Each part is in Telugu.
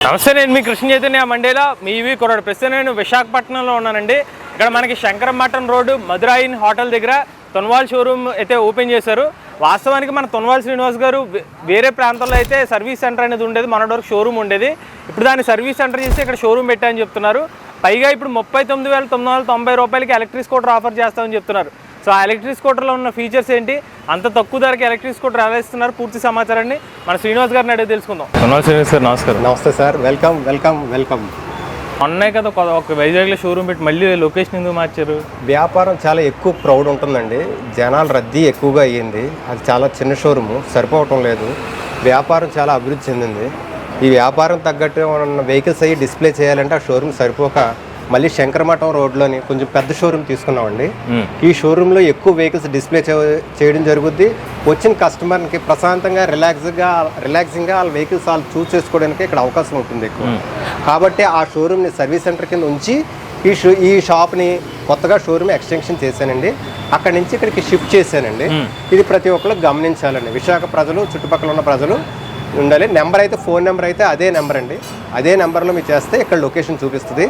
నమస్తే, నేను మీ కృష్ణ చైతన్య మండేలా మీ ఈవీ కుర్రాడు. ప్రస్తుతం నేను విశాఖపట్నంలో ఉన్నానండి. ఇక్కడ మనకి శంకరం మటన్ రోడ్డు మధురాయిన్ హోటల్ దగ్గర తొన్వాల్ షోరూమ్ అయితే ఓపెన్ చేశారు. వాస్తవానికి మన తొన్వాల్ శ్రీనివాస్ గారు వేరే ప్రాంతంలో అయితే సర్వీస్ సెంటర్ అనేది ఉండేది, మన వరకు షోరూమ్ ఉండేది. ఇప్పుడు దాన్ని సర్వీస్ సెంటర్ చేసి ఇక్కడ షోరూమ్ పెట్టాయని చెప్తున్నారు. పైగా ఇప్పుడు 39,990 రూపాయలకి ఎలక్ట్రిక్ స్కూటర్ ఆఫర్ చేస్తామని చెప్తున్నారు. సో ఆ ఎలక్ట్రిక్ స్కూటర్లో ఉన్న ఫీచర్స్ ఏంటి, అంత తక్కువ ధరకి ఎలక్ట్రిక్ స్కూటర్ ఎలా ఇస్తున్నారు, పూర్తి సమాచారాన్ని మన శ్రీనివాస్ గారిని అడిగి తెలుసుకుందాం. శ్రీనివాస్ సార్ నమస్కారం. నమస్తే సార్, వెల్కమ్ వెల్కమ్ వెల్కమ్. ఉన్నాయి కదా ఒక వైజాగ్లో షోరూమ్ పెట్టి మళ్ళీ లొకేషన్ ఎందుకు మార్చారు? వ్యాపారం చాలా ఎక్కువ క్రౌడ్ ఉంటుందండి, జనాలు రద్దీ ఎక్కువగా అయ్యింది. అది చాలా చిన్న షోరూము, సరిపోవటం లేదు. వ్యాపారం చాలా అభివృద్ధి చెందింది. ఈ వ్యాపారం తగ్గట్టు ఉన్న వెహికల్స్ అయ్యి డిస్ప్లే చేయాలంటే ఆ షోరూమ్ సరిపోక మళ్ళీ శంకరమఠం రోడ్లోని కొంచెం పెద్ద షోరూమ్ తీసుకున్నామండి. ఈ షోరూంలో ఎక్కువ వెహికల్స్ డిస్ప్లే చేయడం జరుగుద్ది. వచ్చిన కస్టమర్కి ప్రశాంతంగా రిలాక్సింగ్గా వాళ్ళ వెహికల్స్ వాళ్ళు చూస్ చేసుకోవడానికి ఇక్కడ అవకాశం ఉంటుంది ఎక్కువ. కాబట్టి ఆ షోరూమ్ని సర్వీస్ సెంటర్ కింద ఉంచి ఈ షాప్ని కొత్తగా షోరూమ్ ఎక్స్టెన్షన్ చేశానండి. అక్కడి నుంచి ఇక్కడికి షిఫ్ట్ చేశానండి. ఇది ప్రతి ఒక్కరు గమనించాలండి. విశాఖ ప్రజలు, చుట్టుపక్కల ఉన్న ప్రజలు ఉండాలి. నెంబర్ అయితే, ఫోన్ నెంబర్ అయితే అదే నెంబర్ అండి. అదే నెంబర్లో మీరు చేస్తే ఇక్కడ లొకేషన్ చూపిస్తుంది.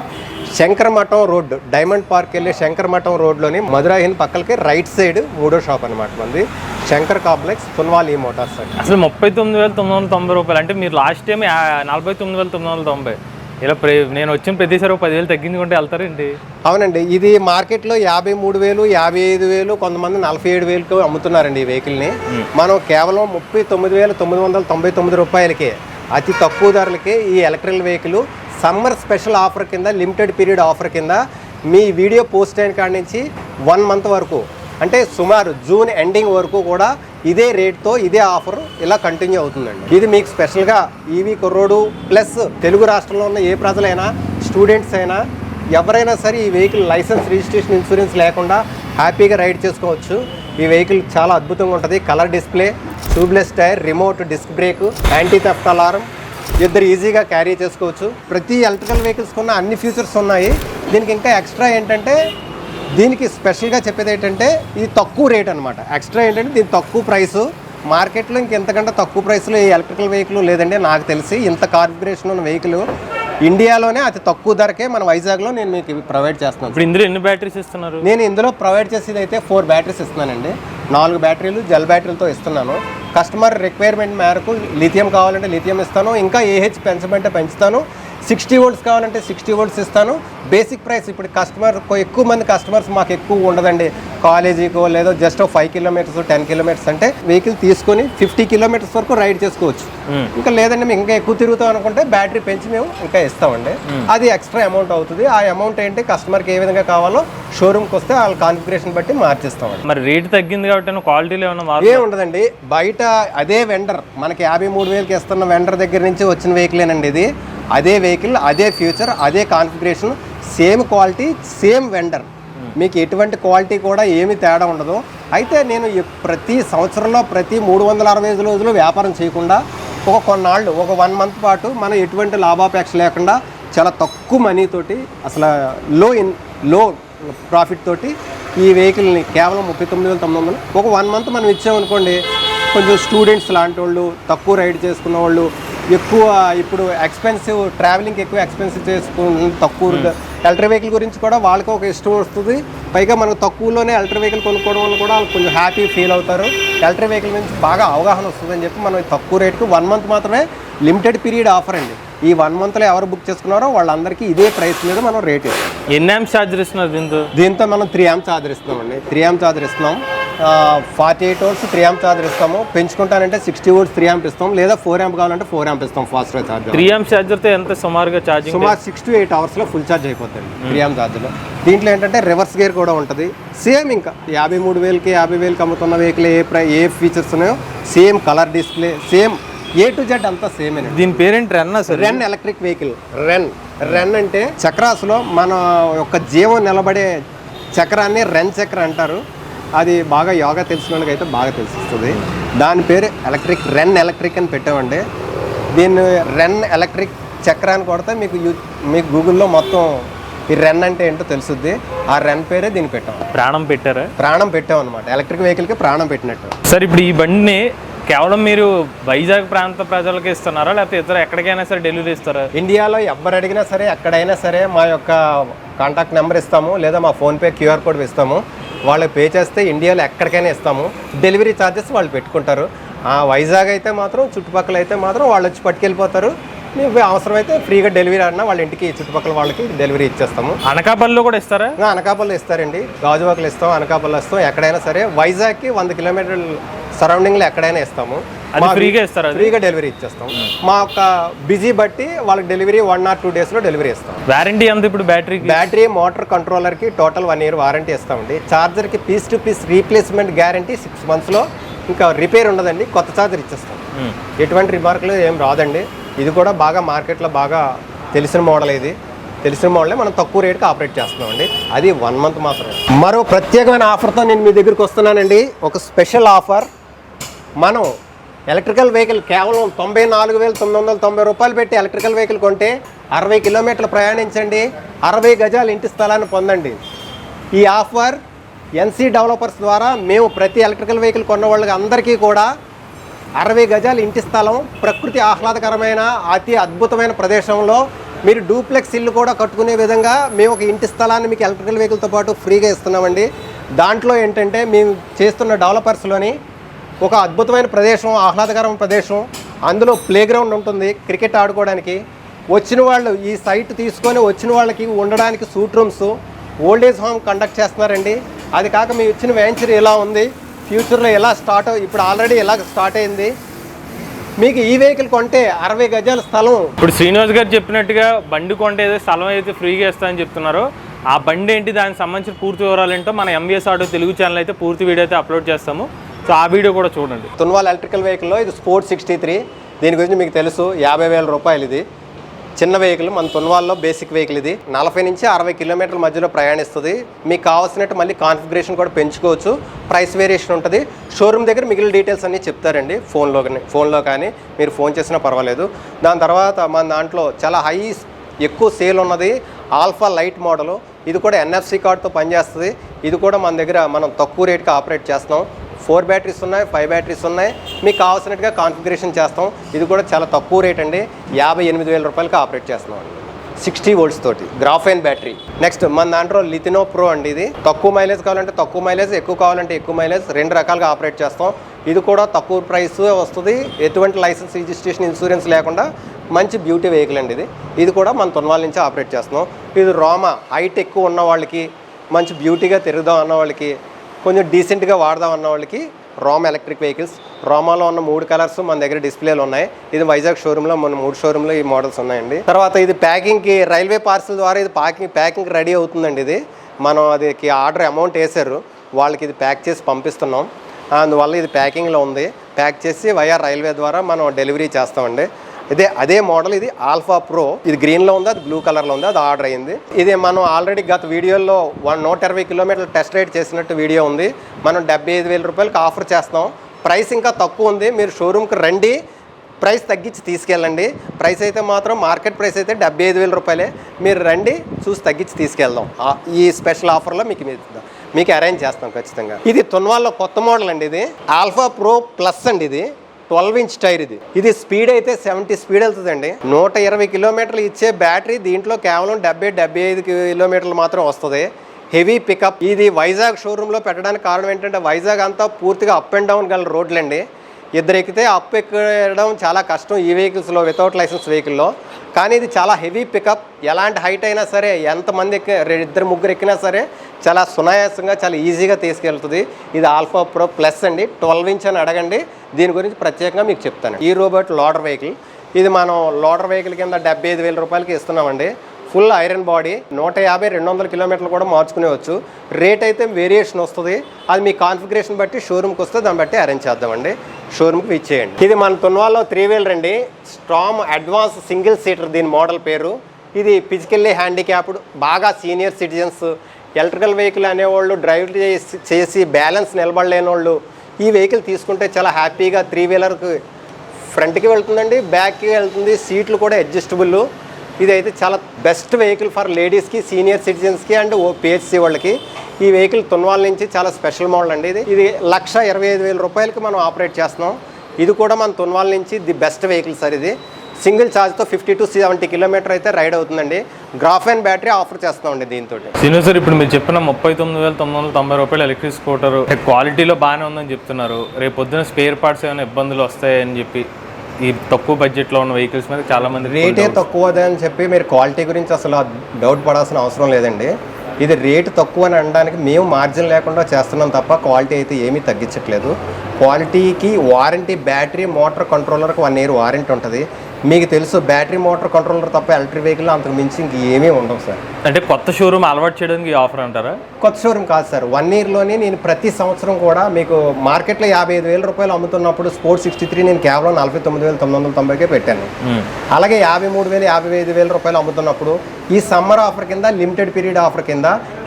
శంకరమఠం రోడ్, డైమండ్ పార్క్ వెళ్ళే శంకరమఠం రోడ్లోని మధురాయిన్ పక్కలకి రైట్ సైడ్ 3వ షాప్ అనమాట మంది, శంకర్ కాంప్లెక్స్, తొన్వాల్ ఈ మోటార్స్ అండి. అసలు 39,990 రూపాయలు అంటే మీరు లాస్ట్ టైం 49,990 ఇలా నేను వచ్చిన ప్రతిసారి 10,000 తగ్గించుకుంటే వెళ్తారండి? అవునండి, ఇది మార్కెట్లో 53,000, 55,000, కొంతమంది 47,000కు అమ్ముతున్నారండి ఈ వెహికల్ని. మనం కేవలం 39,999 రూపాయలకే, అతి తక్కువ ధరలకే ఈ electrical vehicle summer special offer కింద, లిమిటెడ్ పీరియడ్ ఆఫర్ కింద మీ వీడియో పోస్ట్ అయిన కాడి నుంచి 1 మంత్ వరకు, అంటే సుమారు జూన్ ఎండింగ్ వరకు కూడా ఇదే రేట్తో ఇదే ఆఫర్ ఇలా కంటిన్యూ అవుతుందండి. ఇది మీకు స్పెషల్గా ఈవీ కుర్రోడు ప్లస్ తెలుగు రాష్ట్రంలో ఉన్న ఏ ప్రజలైనా, స్టూడెంట్స్ అయినా, ఎవరైనా సరే ఈ వెహికల్ లైసెన్స్, రిజిస్ట్రేషన్, ఇన్సూరెన్స్ లేకుండా హ్యాపీగా రైడ్ చేసుకోవచ్చు. ఈ వెహికల్ చాలా అద్భుతంగా ఉంటుంది. Colour display, tubeless tyre, remote disc brake, anti theft alarm, ఇద్దరు ఈజీగా క్యారీ చేసుకోవచ్చు. ప్రతి ఎలక్ట్రికల్ వెహికల్స్ కొన్న అన్ని ఫీచర్స్ ఉన్నాయి. దీనికి ఇంకా ఎక్స్ట్రా ఏంటంటే, దీనికి స్పెషల్గా చెప్పేది ఏంటంటే ఇది తక్కువ రేట్ అనమాట. ఎక్స్ట్రా ఏంటంటే దీని తక్కువ ప్రైసు. మార్కెట్లో ఇంకెంతకంటే తక్కువ ప్రైస్లో ఈ ఎలక్ట్రికల్ వెహికల్ లేదండి నాకు తెలిసి. ఇంత కాన్ఫిగరేషన్ ఉన్న వెహికల్ ఇండియాలోనే అతి తక్కువ ధరకే మన వైజాగ్లో నేను మీకు ప్రొవైడ్ చేస్తున్నాను. ఇప్పుడు ఇందులో ఎన్ని బ్యాటరీస్ ఇస్తున్నారు? నేను ఇందులో ప్రొవైడ్ చేసేది అయితే 4 బ్యాటరీస్ ఇస్తున్నానండి. 4 బ్యాటరీలు జెల్ బ్యాటరీలతో ఇస్తున్నాను. కస్టమర్ రిక్వైర్మెంట్ మేరకు లిథియం కావాలంటే లిథియం ఇస్తాను, ఇంకా ఏహెచ్ పెంచమంటే పెంచుతాను. 60 వోల్ట్స్ కావాలంటే 60 వోల్ట్స్ ఇస్తాను. బేసిక్ ప్రైస్ ఇప్పుడు ఎక్కువ మంది కస్టమర్స్ మాకు ఎక్కువ ఉండదండి, కాలేజీకో లేదో జస్ట్ 5 కిలోమీటర్స్ 10 కిలోమీటర్స్ అంటే వెహికల్ తీసుకొని 50 కిలోమీటర్స్ వరకు రైడ్ చేసుకోవచ్చు. ఇంకా లేదండి మేము ఇంకా ఎక్కువ తిరుగుతాం అనుకుంటే బ్యాటరీ పెంచి మేము ఇంకా ఇస్తామండి. అది ఎక్స్ట్రా అమౌంట్ అవుతుంది. ఆ అమౌంట్ ఏంటి కస్టమర్కి ఏ విధంగా కావాలో షోరూమ్కి వస్తే వాళ్ళ కాన్ఫిగరేషన్ బట్టి మార్చిస్తామండి. మరి రేట్ తగ్గింది కాబట్టి క్వాలిటీలో ఏ ఉండదండి. బయట అదే వెండర్ మనకి 53,000కి ఇస్తున్న వెండర్ దగ్గర నుంచి వచ్చిన వెహికలేనండి ఇది. అదే వెహికల్, అదే ఫ్యూచర్, అదే configuration, same quality, same vendor. మీకు ఎటువంటి క్వాలిటీ కూడా ఏమీ తేడా ఉండదు. అయితే నేను ప్రతి సంవత్సరంలో ప్రతి 365 రోజులు వ్యాపారం చేయకుండా కొన్నాళ్ళు 1 మంత్ పాటు మనం ఎటువంటి లాభాపేక్ష లేకుండా చాలా తక్కువ మనీతోటి, అసలు లో ప్రాఫిట్ తోటి ఈ వెహికల్ని కేవలం 39,900 1 మంత్ మనం ఇచ్చామనుకోండి. కొంచెం స్టూడెంట్స్ లాంటి వాళ్ళు, తక్కువ రైడ్ చేసుకున్న వాళ్ళు, ఎక్కువ ఇప్పుడు ఎక్స్పెన్సివ్ ట్రావెలింగ్కి ఎక్కువ ఎక్స్పెన్సివ్ చేసుకుని తక్కువ ఎలక్ట్రిక్ వెహికల్ గురించి కూడా వాళ్ళకి ఒక ఇష్టం వస్తుంది. పైగా మనకు తక్కువలోనే ఎలక్ట్రిక్ వెహికల్ కొనుక్కోవడం వల్ల కూడా వాళ్ళు కొంచెం హ్యాపీ ఫీల్ అవుతారు. ఎలక్ట్రిక్ వెహికల్ నుంచి బాగా అవగాహన వస్తుందని చెప్పి మనం తక్కువ రేటుకి 1 మంత్ మాత్రమే లిమిటెడ్ పీరియడ్ ఆఫర్ అండి. ఈ 1 మంత్లో ఎవరు బుక్ చేసుకున్నారో వాళ్ళందరికీ ఇదే ప్రైస్ మీద మనం రేట్ ఇస్తాం. ఎన్ని యాంప్స్ ఛార్జర్ ఇస్తున్నారు? దీంతో మనం 3 యాంప్ ఛార్జర్ ఇస్తున్నామండి. 3 యాంప్ ఛార్జర్ ఇస్తున్నాం. 48 వోల్ట్స్ 3 యాంప్ ఛార్జర్ ఇస్తాము. పెంచుకుంటానంటే 60 వోల్ట్స్ 3 యాంప్ ఇస్తాం, లేదా 4 యాంప్ కావాలంటే 4 యాంప్ ఇస్తాం. ఫాస్ట్ ఛార్జర్ 3 యాంప్ ఛార్జర్తో ఎంత సుమారుగా ఛార్జింగ్? సుమారు 6 to 8 అవర్స్లో ఫుల్ ఛార్జ్ అయిపోతుంది 3 యాంప్ ఛార్జర్లో. దీంట్లో ఏంటంటే రివర్స్ గేర్ కూడా ఉంటుంది. సేమ్ ఇంకా 53,000కి 50,000కి అమ్ముతున్న వెహికల్ ఏ ఫీచర్స్ ఉన్నాయో same, colour display same, A to Z అంతా సేమ్. దీని పేరెంట్ రెన్ ఎలక్ట్రిక్ వెహికల్. రెన్ అంటే చక్రాస్లో మన యొక్క జీవం నిలబడే చక్రాన్ని రెన్ చక్ర అంటారు. అది బాగా యోగా తెలిసిన వాళ్ళకి అయితే బాగా తెలిసిస్తుంది. దాని పేరు రెన్ ఎలక్ట్రిక్ అని పెట్టామండి. దీన్ని రెన్ ఎలక్ట్రిక్ చక్రాన్ని కొడితే మీకు గూగుల్లో మొత్తం ఈ రెన్ అంటే ఏంటో తెలుసుద్ది. ఆ రెన్ పేరే దీన్ని పెట్టాం. ప్రాణం పెట్టారా? ప్రాణం పెట్టాం అనమాట. ఎలక్ట్రిక్ వెహికల్కి ప్రాణం పెట్టినట్టు. సార్ ఇప్పుడు ఈ బండిని కేవలం మీరు వైజాగ్ ప్రాంత ప్రజలకు ఇస్తున్నారా, లేకపోతే ఇతర ఎక్కడికైనా సరే డెలివరీ ఇస్తారా? ఇండియాలో ఎవరు అడిగినా సరే ఎక్కడైనా సరే మా యొక్క కాంటాక్ట్ నెంబర్ ఇస్తాము, లేదా మా ఫోన్పే క్యూఆర్ కోడ్ ఇస్తాము. వాళ్ళకి పే చేస్తే ఇండియాలో ఎక్కడికైనా ఇస్తాము. డెలివరీ ఛార్జెస్ వాళ్ళు పెట్టుకుంటారు. వైజాగ్ అయితే మాత్రం, చుట్టుపక్కల అయితే మాత్రం వాళ్ళు వచ్చి పట్టుకెళ్ళిపోతారు. మేము అవసరమైతే ఫ్రీగా డెలివరీ అన్నా వాళ్ళ ఇంటికి, చుట్టుపక్కల వాళ్ళకి డెలివరీ ఇచ్చేస్తాము. అనకాపల్లిలో కూడా ఇస్తారా? అనకాపల్లి ఇస్తారండి, గాజువాకలు ఇస్తాం, అనకాపల్లి ఇస్తాం. ఎక్కడైనా సరే వైజాగ్కి 100 కిలోమీటర్ల సరౌండింగ్లో ఎక్కడైనా ఇస్తాము. ఫ్రీగా ఇస్తారా? ఫ్రీగా డెలివరీ ఇచ్చేస్తాం. మా యొక్క బిజీ బట్టి వాళ్ళకి డెలివరీ 1 or 2 డేస్లో డెలివరీ ఇస్తాం. వారంటీ ఎంత ఇప్పుడు బ్యాటరీ మోటార్ కంట్రోలర్కి టోటల్ 1 year వారంటీ ఇస్తామండి. ఛార్జర్కి piece to piece replacement guarantee 6 monthsలో. ఇంకా రిపేర్ ఉండదండి, కొత్త ఛార్జర్ ఇచ్చేస్తాం. ఎటువంటి రిమార్కులు ఏం రాదండి. ఇది కూడా బాగా మార్కెట్లో బాగా తెలిసిన మోడల్. ఇది తెలిసిన మోడలే మనం తక్కువ రేటుకి ఆపరేట్ చేస్తున్నామండి. అది 1 month మాత్రమే. మరో ప్రత్యేకమైన ఆఫర్తో నేను మీ దగ్గరికి వస్తున్నానండి. ఒక స్పెషల్ ఆఫర్. మనం ఎలక్ట్రికల్ వెహికల్ కేవలం 94,990 రూపాయలు పెట్టి ఎలక్ట్రికల్ వెహికల్ కొంటే 60 కిలోమీటర్లు ప్రయాణించండి, 60 గజాల ఇంటి స్థలాన్ని పొందండి. ఈ ఆఫర్ ఎన్సీ డెవలపర్స్ ద్వారా మేము ప్రతి ఎలక్ట్రికల్ వెహికల్ కొన్న వాళ్ళకి అందరికీ కూడా 60 గజాల ఇంటి స్థలం ప్రకృతి ఆహ్లాదకరమైన అతి అద్భుతమైన ప్రదేశంలో మీరు డూప్లెక్స్ ఇల్లు కూడా కట్టుకునే విధంగా మేము ఒక ఇంటి స్థలాన్ని మీకు ఎలక్ట్రికల్ వెహికల్తో పాటు ఫ్రీగా ఇస్తున్నామండి. దాంట్లో ఏంటంటే మేము చేస్తున్న డెవలపర్స్లోని ఒక అద్భుతమైన ప్రదేశం, ఆహ్లాదకరమైన ప్రదేశం, అందులో ప్లే గ్రౌండ్ ఉంటుంది క్రికెట్ ఆడుకోవడానికి. వచ్చిన వాళ్ళు ఈ సైట్ తీసుకొని వచ్చిన వాళ్ళకి ఉండడానికి suit rooms, old age home conduct చేస్తున్నారండి. అది కాక మీ వచ్చిన వెంచర్ ఎలా ఉంది, ఫ్యూచర్లో ఎలా ఇప్పుడు ఆల్రెడీ ఎలా స్టార్ట్ అయింది. మీకు ఈ వెహికల్ కొంటే 60 గజాల స్థలం. ఇప్పుడు శ్రీనివాస్ గారు చెప్పినట్టుగా బండి కొంటే ఏదో స్థలం అయితే ఫ్రీగా ఇస్తామని చెప్తున్నారు. ఆ బండి ఏంటి, దానికి సంబంధించిన పూర్తి వివరాలు ఏంటో మన ఎంవిఎస్ ఆటో తెలుగు ఛానల్ అయితే పూర్తి వీడియో అయితే అప్లోడ్ చేస్తాము. సో ఆ వీడియో కూడా చూడండి. తున్వాల్ ఎలక్ట్రికల్ వెహికల్లో ఇది స్పోర్ట్ 63. దీని గురించి మీకు తెలుసు, 50,000 రూపాయలు. ఇది చిన్న వెహికల్, మన తున్వాల్లో బేసిక్ వెహికల్. ఇది 40 నుంచి 60 కిలోమీటర్ల మధ్యలో ప్రయాణిస్తుంది. మీకు కావాల్సినట్టు మళ్ళీ కాన్ఫిగరేషన్ కూడా పెంచుకోవచ్చు, ప్రైస్ వేరియేషన్ ఉంటుంది. షోరూమ్ దగ్గర మిగిలిన డీటెయిల్స్ అన్నీ చెప్తారండి ఫోన్లో కానీ మీరు ఫోన్ చేసినా పర్వాలేదు. దాని తర్వాత మన దాంట్లో చాలా ఎక్కువ సేల్ ఉన్నది ఆల్ఫా లైట్ మోడలు. ఇది కూడా NFC కార్డ్తో పనిచేస్తుంది. ఇది కూడా మన దగ్గర మనం తక్కువ రేట్కి ఆపరేట్ చేస్తున్నాం. 4 బ్యాటరీస్ ఉన్నాయి, 5 బ్యాటరీస్ ఉన్నాయి. మీకు కావాల్సినట్టుగా కాన్ఫిగరేషన్ చేస్తాం. ఇది కూడా చాలా తక్కువ రేట్ అండి, 58,000 రూపాయలకి ఆపరేట్ చేస్తున్నాం అండి. 60 volts తోటి గ్రాఫైన్ బ్యాటరీ. నెక్స్ట్ మన దాంట్లో లిథినో ప్రో అండి. ఇది తక్కువ మైలేజ్ కావాలంటే తక్కువ మైలేజ్, ఎక్కువ కావాలంటే ఎక్కువ మైలేజ్, 2 రకాలుగా ఆపరేట్ చేస్తాం. ఇది కూడా తక్కువ ప్రైస్ వస్తుంది, ఎటువంటి లైసెన్స్, రిజిస్ట్రేషన్, ఇన్సూరెన్స్ లేకుండా మంచి బ్యూటీ వెహికల్ అండి. ఇది కూడా మన తున్వాల్ నుంచి ఆపరేట్ చేస్తున్నాం. ఇది రోమా హైట్ ఎక్కువ ఉన్న వాళ్ళకి, మంచి బ్యూటీగా తిరుగుదాం అన్న వాళ్ళకి, కొంచెం డీసెంట్గా వాడదాం అన్న వాళ్ళకి రోమా ఎలక్ట్రిక్ వెహికల్స్. రోమాలో ఉన్న 3 కలర్స్ మన దగ్గర డిస్ప్లేలు ఉన్నాయి. ఇది వైజాగ్ షోరూంలో మన 3 షోరూంలో ఈ మోడల్స్ ఉన్నాయండి. తర్వాత ఇది ప్యాకింగ్కి రైల్వే పార్సల్ ద్వారా ఇది ప్యాకింగ్ రెడీ అవుతుందండి. ఇది మనం అది ఆర్డర్ అమౌంట్ వేసారు, వాళ్ళకి ఇది ప్యాక్ చేసి పంపిస్తున్నాం. అందువల్ల ఇది ప్యాకింగ్లో ఉంది. ప్యాక్ చేసి వయా రైల్వే ద్వారా మనం డెలివరీ చేస్తామండి. అదే మోడల్. ఇది ఆల్ఫా ప్రో. ఇది గ్రీన్లో ఉంది, అది బ్లూ కలర్లో ఉంది. అది ఆర్డర్ అయింది. ఇది మనం ఆల్రెడీ గత వీడియోలో 120 కిలోమీటర్లు టెస్ట్ రైడ్ చేసినట్టు వీడియో ఉంది. మనం 75,000 రూపాయలకి ఆఫర్ చేస్తాం. ప్రైస్ ఇంకా తక్కువ ఉంది. మీరు షోరూమ్కి రండి, ప్రైస్ తగ్గించి తీసుకెళ్ళండి. ప్రైస్ అయితే మాత్రం మార్కెట్ ప్రైస్ అయితే 75,000 రూపాయలే. మీరు రండి, చూసి తగ్గించి తీసుకెళ్దాం. ఈ స్పెషల్ ఆఫర్లో మీకు అరేంజ్ చేస్తాం ఖచ్చితంగా. ఇది తున్వాల్లో కొత్త మోడల్ అండి. ఇది ఆల్ఫా ప్రో ప్లస్ అండి. ఇది 12-inch టైర్. ఇది స్పీడ్ అయితే 70 స్పీడ్ వెళ్తుందండి. 120 కిలోమీటర్లు ఇచ్చే బ్యాటరీ దీంట్లో కేవలం 70-75 కిలోమీటర్లు మాత్రం వస్తుంది. Heavy pickup. ఇది వైజాగ్ షోరూంలో పెట్టడానికి కారణం ఏంటంటే వైజాగ్ అంతా పూర్తిగా అప్ అండ్ డౌన్ గల రోడ్లండి. ఇద్దరు ఎక్కితే అప్ ఎక్కడం చాలా కష్టం ఈ వెహికల్స్లో, వితౌట్ లైసెన్స్ వెహికల్లో. కానీ ఇది చాలా హెవీ పికప్. ఎలాంటి హైట్ అయినా సరే, ఎంతమంది 2-3 ఎక్కినా సరే చాలా సునాయాసంగా, చాలా ఈజీగా తీసుకెళ్తుంది. ఇది ఆల్ఫా ప్రో ప్లస్ అండి. 12-inch అని అడగండి, దీని గురించి ప్రత్యేకంగా మీకు చెప్తాను. ఈ రోబోట్ లోడర్ వెహికల్. ఇది మనం లోడర్ వెహికల్ కింద 75,000 రూపాయలకి ఇస్తున్నామండి. ఫుల్ ఐరన్ బాడీ, 150-200 కిలోమీటర్లు కూడా మార్చుకునేవచ్చు. రేట్ అయితే వేరియేషన్ వస్తుంది, అది మీ కాన్ఫిగరేషన్ బట్టి షోరూమ్కి వస్తే దాన్ని బట్టి అరేంజ్ చేద్దామండి. షోరూమ్కి ఇచ్చేయండి. ఇది మన తున్వాల్లో 3-wheeler అండి. స్ట్రామ్ అడ్వాన్స్ సింగిల్ సీటర్ దీని మోడల్ పేరు. ఇది ఫిజికల్లీ హ్యాండిక్యాప్డ్, బాగా సీనియర్ సిటిజన్స్, ఎలక్ట్రికల్ వెహికల్ అనేవాళ్ళు, డ్రైవ్ చేసి బ్యాలెన్స్ నిలబడలేని వాళ్ళు ఈ వెహికల్ తీసుకుంటే చాలా హ్యాపీగా 3-wheelerకి ఫ్రంట్కి వెళ్తుందండి, బ్యాక్కి వెళ్తుంది. సీట్లు కూడా అడ్జస్టబుల్. ఇదైతే చాలా బెస్ట్ వెహికల్ ఫర్ లేడీస్కి, సీనియర్ సిటిజన్స్కి అండ్ PHC వాళ్ళకి. ఈ వెహికల్ తున్వాల్ నుంచి చాలా స్పెషల్ మోడల్ అండి. ఇది 1,25,000 రూపాయలకి మనం ఆపరేట్ చేస్తున్నాం. ఇది కూడా మన తున్వాల్ నుంచి ది బెస్ట్ వెహికల్ సార్. ఇది సింగిల్ ఛార్జ్తో 50 to 70 కిలోమీటర్ అయితే రైడ్ అవుతుందండి. గ్రాఫెన్ బ్యాటరీ ఆఫర్ చేస్తామండి దీంతో. శ్రీను సార్, ఇప్పుడు మీరు చెప్పిన 39,990 రూపాయలు ఎలక్ట్రిక్ స్కూటర్ క్వాలిటీలో బాగానే ఉందని చెప్తున్నారు. రేపు పొద్దున స్పేర్ పార్ట్స్ ఏమైనా ఇబ్బందులు వస్తాయని చెప్పి ఈ తక్కువ బడ్జెట్లో ఉన్న వెహికల్స్ మీద చాలా మంది రేటే తక్కువదే అని చెప్పి మీరు క్వాలిటీ గురించి అసలు డౌట్ పడాల్సిన అవసరం లేదండి. ఇది రేటు తక్కువ అని అనడానికి మేము మార్జిన్ లేకుండా చేస్తున్నాం తప్ప క్వాలిటీ అయితే ఏమీ తగ్గించట్లేదు. క్వాలిటీకి వారంటీ, బ్యాటరీ మోటార్ కంట్రోలర్కి 1 year వారంటీ ఉంటుంది. మీకు తెలుసు బ్యాటరీ మోటార్ కంట్రోలర్ తప్ప ఎలక్ట్రిక్ వెహికల్ అంతకు మించి ఇంక ఏమీ ఉండవు సార్. అంటే కొత్త షోరూమ్ అలవాటు చేయడానికి ఆఫర్ అంటారా? కొత్త షోరూమ్ కాదు సార్. 1 yearలోనే నేను ప్రతి సంవత్సరం కూడా మీకు మార్కెట్లో 55,000 రూపాయలు అమ్ముతున్నప్పుడు స్పోర్ట్స్ 63 నేను కేవలం 49,990కే పెట్టాను. అలాగే 53,000, 55,000 రూపాయలు అమ్ముతున్నప్పుడు ఈ సమ్మర్ ఆఫర్ కింద, లిమిటెడ్ పీరియడ్ ఆఫర్ కింద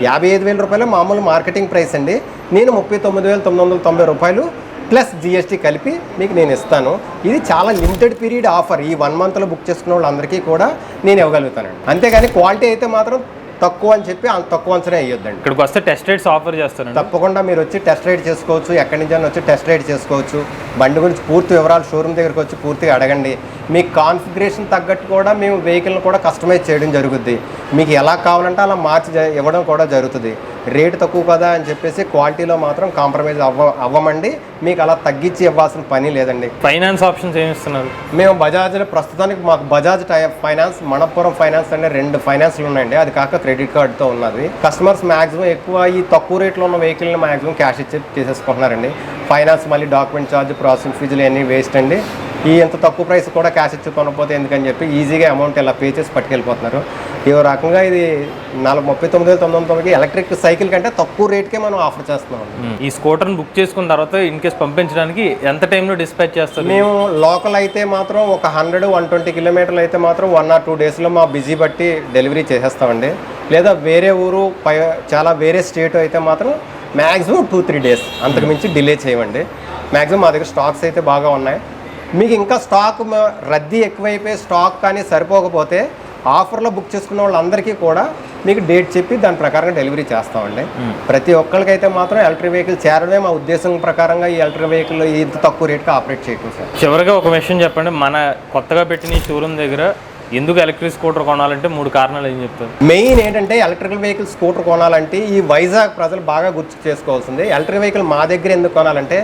55,000 రూపాయలు మామూలు మార్కెటింగ్ ప్రైస్ అండి. నేను 39,990 రూపాయలు ప్లస్ జిఎస్టీ కలిపి మీకు నేను ఇస్తాను. ఇది చాలా లిమిటెడ్ పీరియడ్ ఆఫర్. ఈ 1 monthలో బుక్ చేసుకున్న వాళ్ళందరికీ కూడా నేను ఇవ్వగలుగుతానండి. అంతేగాని క్వాలిటీ అయితే మాత్రం తక్కువ అని చెప్పి అంత తక్కువ అంచనా వేయొద్దండి. ఇక్కడికి వస్తే టెస్ట్ రైడ్స్ ఆఫర్ చేస్తాను. తప్పకుండా మీరు వచ్చి టెస్ట్ రైడ్ చేసుకోవచ్చు. ఎక్కడి నుంచి వచ్చి టెస్ట్ రైడ్ చేసుకోవచ్చు. బండి గురించి పూర్తి వివరాలు షోరూమ్ దగ్గరికి వచ్చి పూర్తిగా అడగండి. మీకు కాన్ఫిగరేషన్ తగ్గట్టు కూడా మేము వెహికల్ని కూడా కస్టమైజ్ చేయడం జరుగుద్ది. మీకు ఎలా కావాలంటే అలా మార్చి ఇవ్వడం కూడా జరుగుతుంది. రేటు తక్కువ కదా అని చెప్పేసి క్వాలిటీలో మాత్రం కాంప్రమైజ్ అవ్వమండి. మీకు అలా తగ్గించి ఇవ్వాల్సిన పని లేదండి. ఫైనాన్స్ ఆప్షన్స్ ఏమి ఇస్తున్నారు? మేము బజాజ్లో ప్రస్తుతానికి మాకు బజాజ్ ఫైనాన్స్, మనప్పురం ఫైనాన్స్ అనే 2 ఫైనాన్స్లు ఉన్నాయండి. అది కాక క్రెడిట్ కార్డుతో ఉన్నది. కస్టమర్స్ మ్యాక్సిమం ఎక్కువ ఈ తక్కువ రేట్లో ఉన్న వెహికల్ని మ్యాక్సిమం క్యాష్ ఇచ్చి చేసేసుకుంటున్నారండి. ఫైనాన్స్ మళ్ళీ డాక్యుమెంట్ ఛార్జ్, ప్రాసెసింగ్ ఫీజులు అన్నీ వేస్ట్ అండి. ఈ ఎంత తక్కువ ప్రైస్ కూడా క్యాష్ ఇచ్చి కొనకపోతే ఎందుకని చెప్పి ఈజీగా అమౌంట్ ఇలా పే చేసి పట్టుకెళ్ళిపోతున్నారు. ఈ రకంగా ఇది 39,990కి ఎలక్ట్రిక్ సైకిల్ కంటే తక్కువ రేట్కే మనం ఆఫర్ చేస్తున్నాం. ఈ స్కూటర్ని బుక్ చేసుకున్న తర్వాత ఇన్ కేస్ పంపించడానికి ఎంత టైంలో డిస్పాచ్ చేస్తారు? మేము లోకల్ అయితే మాత్రం ఒక 100-120 కిలోమీటర్లు అయితే మాత్రం 1 or 2 daysలో మా బిజీ బట్టి డెలివరీ చేసేస్తామండి. లేదా వేరే ఊరు చాలా వేరే స్టేట్ అయితే మాత్రం మ్యాక్సిమం 2-3 days, అంతకు మించి డిలే చేయమండి. మ్యాక్సిమం మా దగ్గర స్టాక్స్ అయితే బాగా ఉన్నాయి. మీకు ఇంకా స్టాక్ రద్దీ ఎక్కువైపోయి స్టాక్ కానీ సరిపోకపోతే ఆఫర్లో బుక్ చేసుకున్న వాళ్ళందరికీ కూడా మీకు డేట్ చెప్పి దాని ప్రకారంగా డెలివరీ చేస్తామండి. ప్రతి ఒక్కరికైతే మాత్రం ఎలక్ట్రిక్ వెహికల్ చేరడమే మా ఉద్దేశం ప్రకారంగా ఈ ఎలక్ట్రిక్ వెహికల్ ఇంత తక్కువ రేట్కి ఆపరేట్ చేయటం సార్. చివరిగా ఒక విషయం చెప్పండి, మన కొత్తగా పెట్టిన ఈ షోరూమ్ దగ్గర ఎందుకు ఎలక్ట్రిక్ స్కూటర్ కొనాలంటే 3 కారణాలు ఏం చెప్తారు? మెయిన్ ఏంటంటే ఎలక్ట్రికల్ వెహికల్ స్కూటర్ కొనాలంటే ఈ వైజాగ్ ప్రజలు బాగా గుర్తు చేసుకోవాల్సింది. ఎలక్ట్రిక్ వెహికల్ మా దగ్గర ఎందుకు కొనాలంటే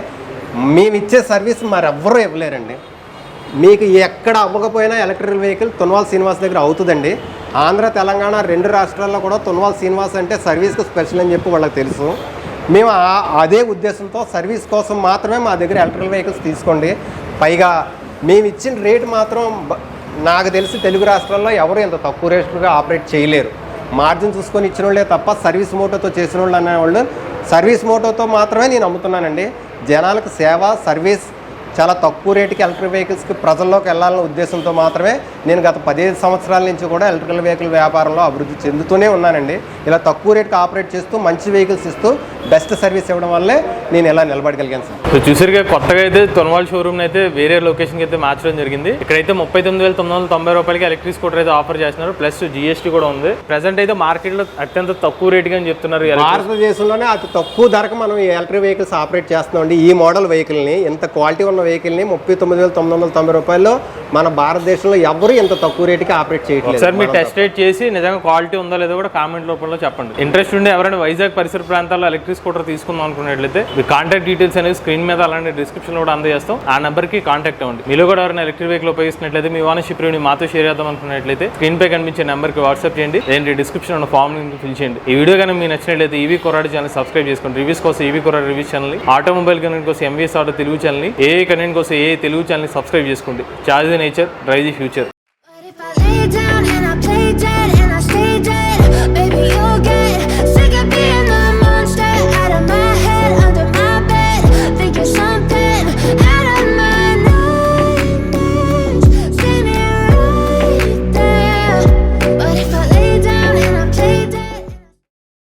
మేము ఇచ్చే సర్వీస్ మరెవ్వరూ ఇవ్వలేరండి. మీకు ఎక్కడ అవ్వకపోయినా ఎలక్ట్రికల్ వెహికల్ తున్వాల్ శ్రీనివాస్ దగ్గర అవుతుందండి. ఆంధ్ర, తెలంగాణ 2 రాష్ట్రాల్లో కూడా తున్వాల్ శ్రీనివాస్ అంటే సర్వీస్కి స్పెషల్ అని చెప్పి వాళ్ళకి తెలుసు. మేము అదే ఉద్దేశంతో సర్వీస్ కోసం మాత్రమే మా దగ్గర ఎలక్ట్రికల్ వెహికల్స్ తీసుకోండి. పైగా మేము ఇచ్చిన రేటు మాత్రం నాకు తెలిసి తెలుగు రాష్ట్రాల్లో ఎవరు ఇంత తక్కువ రేట్లుగా ఆపరేట్ చేయలేరు. మార్జిన్ చూసుకొని ఇచ్చిన వాళ్ళే తప్ప సర్వీస్ మోటోతో చేసిన వాళ్ళు అనేవాళ్ళు సర్వీస్ మోటోతో మాత్రమే నేను అమ్ముతున్నానండి. జనాలకు సేవ, సర్వీస్ చాలా తక్కువ రేటుకి ఎలక్ట్రిక్ వెహికల్స్కి ప్రజల్లోకి వెళ్ళాలనే ఉద్దేశంతో మాత్రమే నేను గత 15 సంవత్సరాల నుంచి కూడా ఎలక్ట్రికల్ వెహికల్ వ్యాపారంలో అభివృద్ధి చెందుతూనే ఉన్నానండి. ఇలా తక్కువ రేటుకి ఆపరేట్ చేస్తూ మంచి వెహికల్స్ ఇస్తూ బెస్ట్ సర్వీస్ ఇవ్వడం వల్లే నేను ఇలా నిలబడగలిగాను సార్. సో చూసారుగా, కొత్తగా అయితే తున్వాల్ షోరూమ్ అయితే వేరే లొకేషన్కి అయితే మార్చడం జరిగింది. ఇక్కడైతే 39,990 రూపాయలకి ఎలక్ట్రిక్ స్కూటర్ అయితే ఆఫర్ చేస్తున్నారు. ప్లస్ జిఎస్టీ కూడా ఉంది. ప్రెసెంట్ అయితే మార్కెట్లో అత్యంత తక్కువ రేటుగా అని చెప్తున్నారు. భారతదేశంలోనే అతి తక్కువ ధరకు మనం ఈ ఎలక్ట్రిక్ వెహికల్స్ ఆపరేట్ చేస్తున్నామండి. ఈ మోడల్ వెహికల్ని, ఇంత క్వాలిటీ ఉన్న వెహికల్ని 39,990 రూపాయల్లో మన భారతదేశంలో ఎవరు ఇంత తక్కువ రేటుకి ఆపరేట్ చేయట్లేదు. సార్ మీరు టెస్ట్ రైడ్ చేసి నిజంగా క్వాలిటీ ఉందో లేదో కూడా కామెంట్ రూపంలో చెప్పండి. ఇంట్రెస్ట్ ఉండే ఎవరైనా వైజాగ్ పరిసర ప్రాంతాల్లో ఎలక్ట్రిక్ స్కూటర్ తీసుకుందాం అనుకున్నట్లయితే మీ కాంటాక్ట్ డీటెయిల్స్ అనేది స్క్రీన్ మీద అలాంటి డిస్క్రిప్షన్లో కూడా అందజేస్తాం. ఆ నెంబర్కి కాంటాక్ట్ అవ్వండి. మీలో కూడా ఎవరైనా ఎలక్ట్రిక్ వెహికల్ ఉపయోగిస్తున్నట్లయితే మీ ఓనర్షిప్ రివ్యూని మాతో షేర్ చేద్దాం అనుకున్నట్లయితే స్క్రీన్ పై కనిపించే నెంబర్కి వాట్సాప్ చేయండి. లేదంటే డిస్క్రిప్షన్ ఉన్న ఫామ్ ఫిల్ చేయండి. ఈ వీడియో కానీ మీకు నచ్చినట్లయితే ఈవీ కొరాడు ఛానల్ సబ్స్క్రైబ్ చేసుకోండి. రివ్యూస్ కోసం EV Koradu reviews channel, automobile content కోసం MVS auto Telugu channel, A content కోసం ఏ తెలుగు ఛానల్ సబ్స్క్రైబ్ చేసుకోండి. Charge the nature, drive the future.